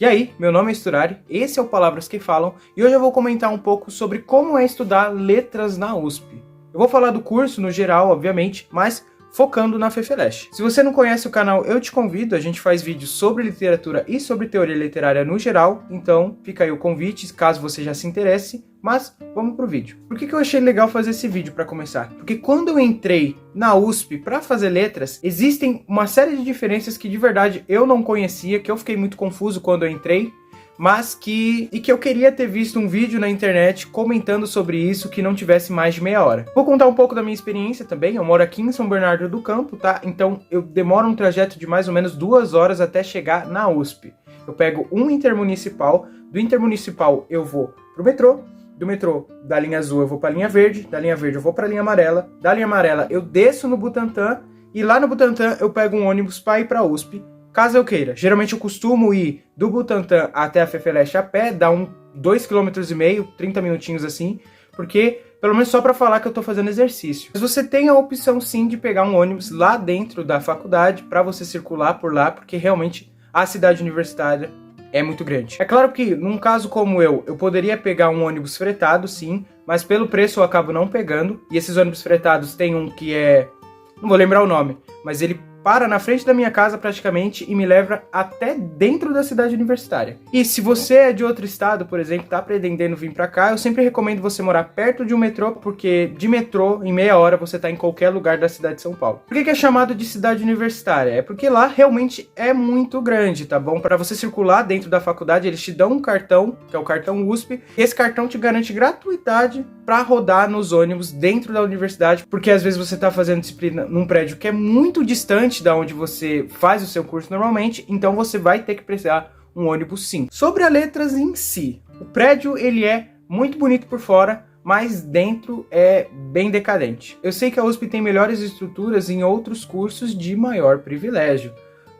E aí, meu nome é Sturari, esse é o Palavras que Falam, e hoje eu vou comentar um pouco sobre como é estudar letras na USP. Eu vou falar do curso no geral, obviamente, mas focando na FEFELESH. Se você não conhece o canal, eu te convido, a gente faz vídeos sobre literatura e sobre teoria literária no geral, então fica aí o convite, caso você já se interesse, mas vamos pro vídeo. Por que eu achei legal fazer esse vídeo para começar? Porque quando eu entrei na USP para fazer letras, existem uma série de diferenças que de verdade eu não conhecia, que eu fiquei muito confuso quando eu entrei, mas que eu queria ter visto um vídeo na internet comentando sobre isso que não tivesse mais de meia hora. Vou contar um pouco da minha experiência também, eu moro aqui em São Bernardo do Campo, tá? Então eu demoro um trajeto de mais ou menos 2 horas até chegar na USP. Eu pego um intermunicipal, do intermunicipal eu vou pro metrô, do metrô da linha azul eu vou pra linha verde, da linha verde eu vou pra linha amarela, da linha amarela eu desço no Butantã, e lá no Butantã eu pego um ônibus para ir pra USP, caso eu queira. Geralmente eu costumo ir do Butantã até a FEFELESH a pé, dá 2,5 km, 30 minutinhos assim, porque pelo menos só para falar que eu tô fazendo exercício. Mas você tem a opção sim de pegar um ônibus lá dentro da faculdade para você circular por lá, porque realmente a cidade universitária é muito grande. É claro que num caso como eu poderia pegar um ônibus fretado sim, mas pelo preço eu acabo não pegando, e esses ônibus fretados tem um que é... não vou lembrar o nome, mas ele para na frente da minha casa praticamente e me leva até dentro da cidade universitária. E se você é de outro estado, por exemplo, tá pretendendo vir pra cá, eu sempre recomendo você morar perto de um metrô, porque de metrô, em meia hora, você tá em qualquer lugar da cidade de São Paulo. Por que é chamado de cidade universitária? É porque lá realmente é muito grande, tá bom? Para você circular dentro da faculdade, eles te dão um cartão, que é o cartão USP, e esse cartão te garante gratuidade para rodar nos ônibus dentro da universidade, porque às vezes você tá fazendo disciplina num prédio que é muito distante da onde você faz o seu curso normalmente, então você vai ter que precisar um ônibus sim. Sobre as letras em si, o prédio ele é muito bonito por fora, mas dentro é bem decadente. Eu sei que a USP tem melhores estruturas em outros cursos de maior privilégio,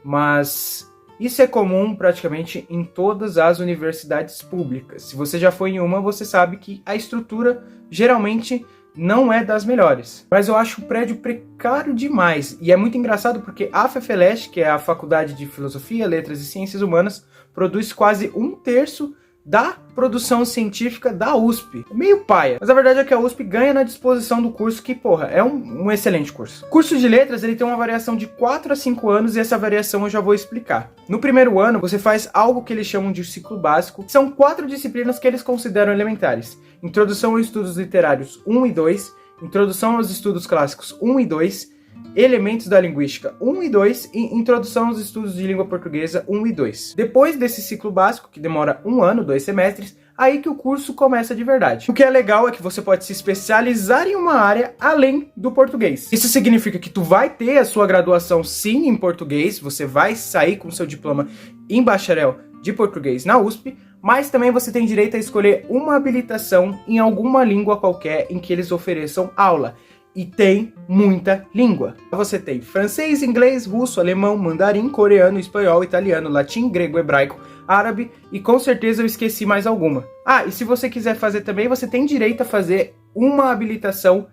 mas isso é comum praticamente em todas as universidades públicas. Se você já foi em uma, você sabe que a estrutura geralmente não é das melhores. Mas eu acho o prédio precário demais. E é muito engraçado porque a FEFELESH, que é a Faculdade de Filosofia, Letras e Ciências Humanas, produz quase 1/3 da produção científica da USP. É meio paia. Mas a verdade é que a USP ganha na disposição do curso, que, porra, é um excelente curso. O curso de letras, ele tem uma variação de 4 a 5 anos, e essa variação eu já vou explicar. No primeiro ano, você faz algo que eles chamam de ciclo básico, que são 4 disciplinas que eles consideram elementares. Introdução aos estudos literários 1 e 2, Introdução aos estudos clássicos 1 e 2, Elementos da linguística 1 e 2 e Introdução aos estudos de língua portuguesa 1 e 2. Depois desse ciclo básico, que demora 1 ano, 2 semestres, aí que o curso começa de verdade. O que é legal é que você pode se especializar em uma área além do português. Isso significa que tu vai ter a sua graduação sim em português, você vai sair com seu diploma em bacharel de português na USP, mas também você tem direito a escolher uma habilitação em alguma língua qualquer em que eles ofereçam aula. E tem muita língua. Você tem francês, inglês, russo, alemão, mandarim, coreano, espanhol, italiano, latim, grego, hebraico, árabe e com certeza eu esqueci mais alguma. Ah, e se você quiser fazer também, você tem direito a fazer uma habilitação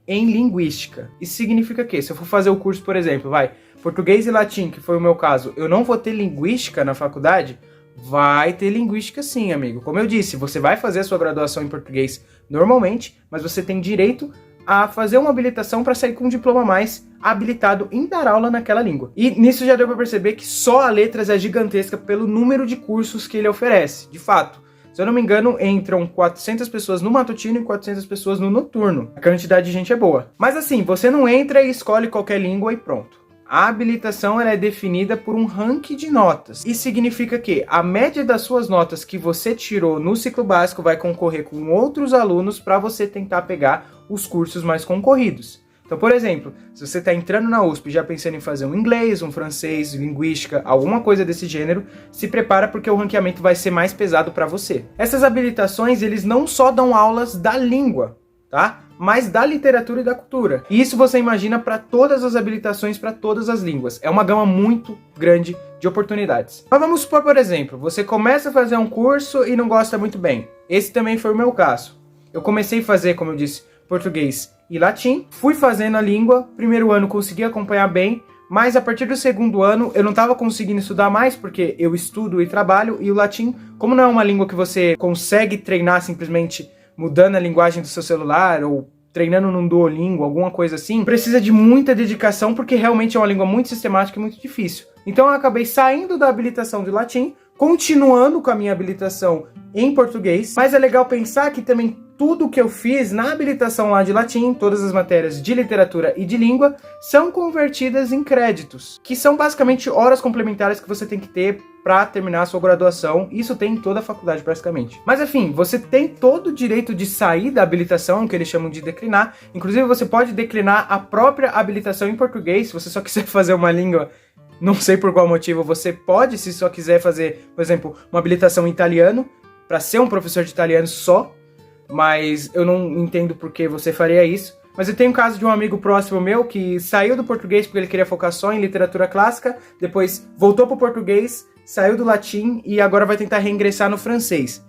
em linguística. Isso significa que se eu for fazer o curso, por exemplo, português e latim, que foi o meu caso, eu não vou ter linguística na faculdade? Vai ter linguística sim, amigo. Como eu disse, você vai fazer a sua graduação em português normalmente, mas você tem direito a fazer uma habilitação para sair com um diploma a mais habilitado em dar aula naquela língua. E nisso já deu para perceber que só a letras é gigantesca pelo número de cursos que ele oferece. De fato, se eu não me engano, entram 400 pessoas no matutino e 400 pessoas no noturno. A quantidade de gente é boa. Mas assim, você não entra e escolhe qualquer língua e pronto. A habilitação ela é definida por um ranking de notas. Isso significa que a média das suas notas que você tirou no ciclo básico vai concorrer com outros alunos para você tentar pegar os cursos mais concorridos. Então, por exemplo, se você está entrando na USP já pensando em fazer um inglês, um francês, linguística, alguma coisa desse gênero, se prepara porque o ranqueamento vai ser mais pesado para você. Essas habilitações, eles não só dão aulas da língua, tá? Mas da literatura e da cultura. E isso você imagina para todas as habilitações, para todas as línguas. É uma gama muito grande de oportunidades. Mas vamos supor, por exemplo, você começa a fazer um curso e não gosta muito bem. Esse também foi o meu caso. Eu comecei a fazer, como eu disse, português e latim. Fui fazendo a língua, primeiro ano consegui acompanhar bem, mas a partir do segundo ano eu não estava conseguindo estudar mais, porque eu estudo e trabalho, e o latim, como não é uma língua que você consegue treinar simplesmente mudando a linguagem do seu celular, ou treinando num Duolingo, alguma coisa assim, precisa de muita dedicação, porque realmente é uma língua muito sistemática e muito difícil. Então eu acabei saindo da habilitação de latim, continuando com a minha habilitação em português, mas é legal pensar que também tudo que eu fiz na habilitação lá de latim, todas as matérias de literatura e de língua, são convertidas em créditos, que são basicamente horas complementares que você tem que ter para terminar a sua graduação. Isso tem em toda a faculdade praticamente. Mas enfim, você tem todo o direito de sair da habilitação, que eles chamam de declinar. Inclusive você pode declinar a própria habilitação em português, se você só quiser fazer uma língua. Não sei por qual motivo você pode, se só quiser fazer, por exemplo, uma habilitação em italiano, para ser um professor de italiano só, mas eu não entendo por que você faria isso. Mas eu tenho um caso de um amigo próximo meu que saiu do português porque ele queria focar só em literatura clássica, depois voltou para o português, saiu do latim e agora vai tentar reingressar no francês.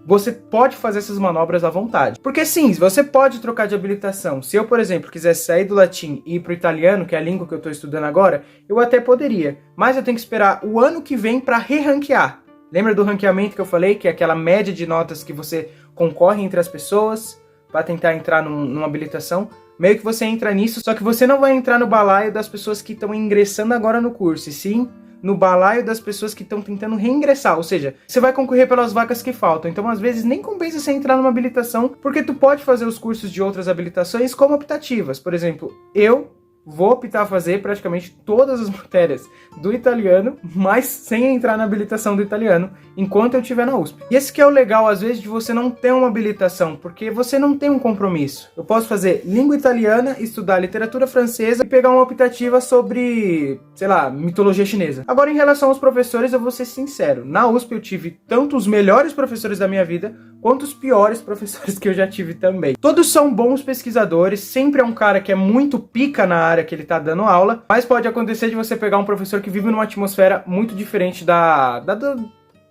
Você pode fazer essas manobras à vontade. Porque sim, você pode trocar de habilitação. Se eu, por exemplo, quisesse sair do latim e ir para o italiano, que é a língua que eu estou estudando agora, eu até poderia. Mas eu tenho que esperar o ano que vem para re-ranquear. Lembra do ranqueamento que eu falei? Que é aquela média de notas que você concorre entre as pessoas para tentar entrar numa habilitação. Meio que você entra nisso, só que você não vai entrar no balaio das pessoas que estão ingressando agora no curso, e sim no balaio das pessoas que estão tentando reingressar, ou seja, você vai concorrer pelas vagas que faltam, então às vezes nem compensa você entrar numa habilitação, porque tu pode fazer os cursos de outras habilitações como optativas. Por exemplo, eu vou optar a fazer praticamente todas as matérias do italiano, mas sem entrar na habilitação do italiano, enquanto eu estiver na USP. E esse que é o legal, às vezes, de você não ter uma habilitação, porque você não tem um compromisso. Eu posso fazer língua italiana, estudar literatura francesa e pegar uma optativa sobre, sei lá, mitologia chinesa. Agora, em relação aos professores, eu vou ser sincero. Na USP eu tive tanto os melhores professores da minha vida, quanto os piores professores que eu já tive também. Todos são bons pesquisadores, sempre é um cara que é muito pica na área que ele tá dando aula, mas pode acontecer de você pegar um professor que vive numa atmosfera muito diferente da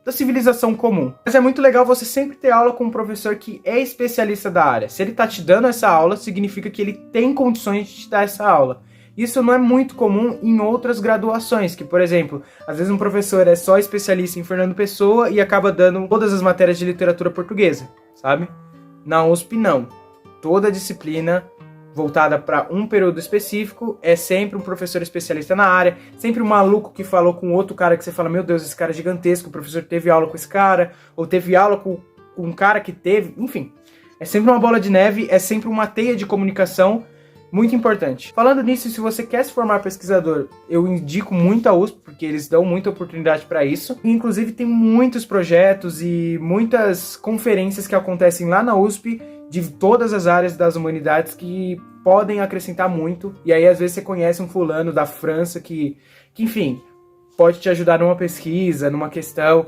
civilização comum. Mas é muito legal você sempre ter aula com um professor que é especialista da área. Se ele tá te dando essa aula, significa que ele tem condições de te dar essa aula. Isso não é muito comum em outras graduações, que, por exemplo, às vezes um professor é só especialista em Fernando Pessoa e acaba dando todas as matérias de literatura portuguesa, sabe? Na USP, não. Toda disciplina voltada para um período específico é sempre um professor especialista na área, sempre um maluco que falou com outro cara que você fala, meu Deus, esse cara é gigantesco, o professor teve aula com esse cara, ou teve aula com um cara que teve, enfim. É sempre uma bola de neve, é sempre uma teia de comunicação muito importante. Falando nisso, se você quer se formar pesquisador, eu indico muito a USP, porque eles dão muita oportunidade para isso. E, inclusive, tem muitos projetos e muitas conferências que acontecem lá na USP, de todas as áreas das humanidades, que podem acrescentar muito. E aí, às vezes, você conhece um fulano da França que enfim, pode te ajudar numa pesquisa, numa questão.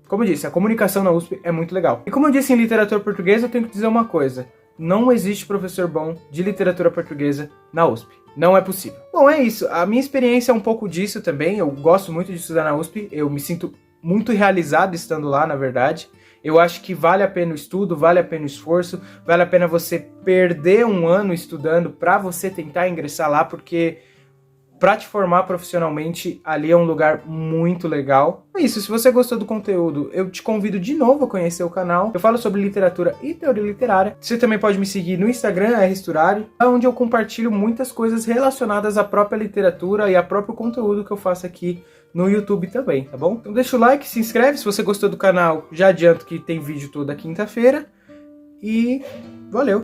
Como eu disse, a comunicação na USP é muito legal. E como eu disse em literatura portuguesa, eu tenho que dizer uma coisa. Não existe professor bom de literatura portuguesa na USP. Não é possível. Bom, é isso. A minha experiência é um pouco disso também. Eu gosto muito de estudar na USP. Eu me sinto muito realizado estando lá, na verdade. Eu acho que vale a pena o estudo, vale a pena o esforço, vale a pena você perder um ano estudando para você tentar ingressar lá, porque para te formar profissionalmente, ali é um lugar muito legal. É isso, se você gostou do conteúdo, eu te convido de novo a conhecer o canal. Eu falo sobre literatura e teoria literária. Você também pode me seguir no Instagram, rsturari, onde eu compartilho muitas coisas relacionadas à própria literatura e ao próprio conteúdo que eu faço aqui no YouTube também, tá bom? Então deixa o like, se inscreve, se você gostou do canal, já adianto que tem vídeo toda quinta-feira. E valeu!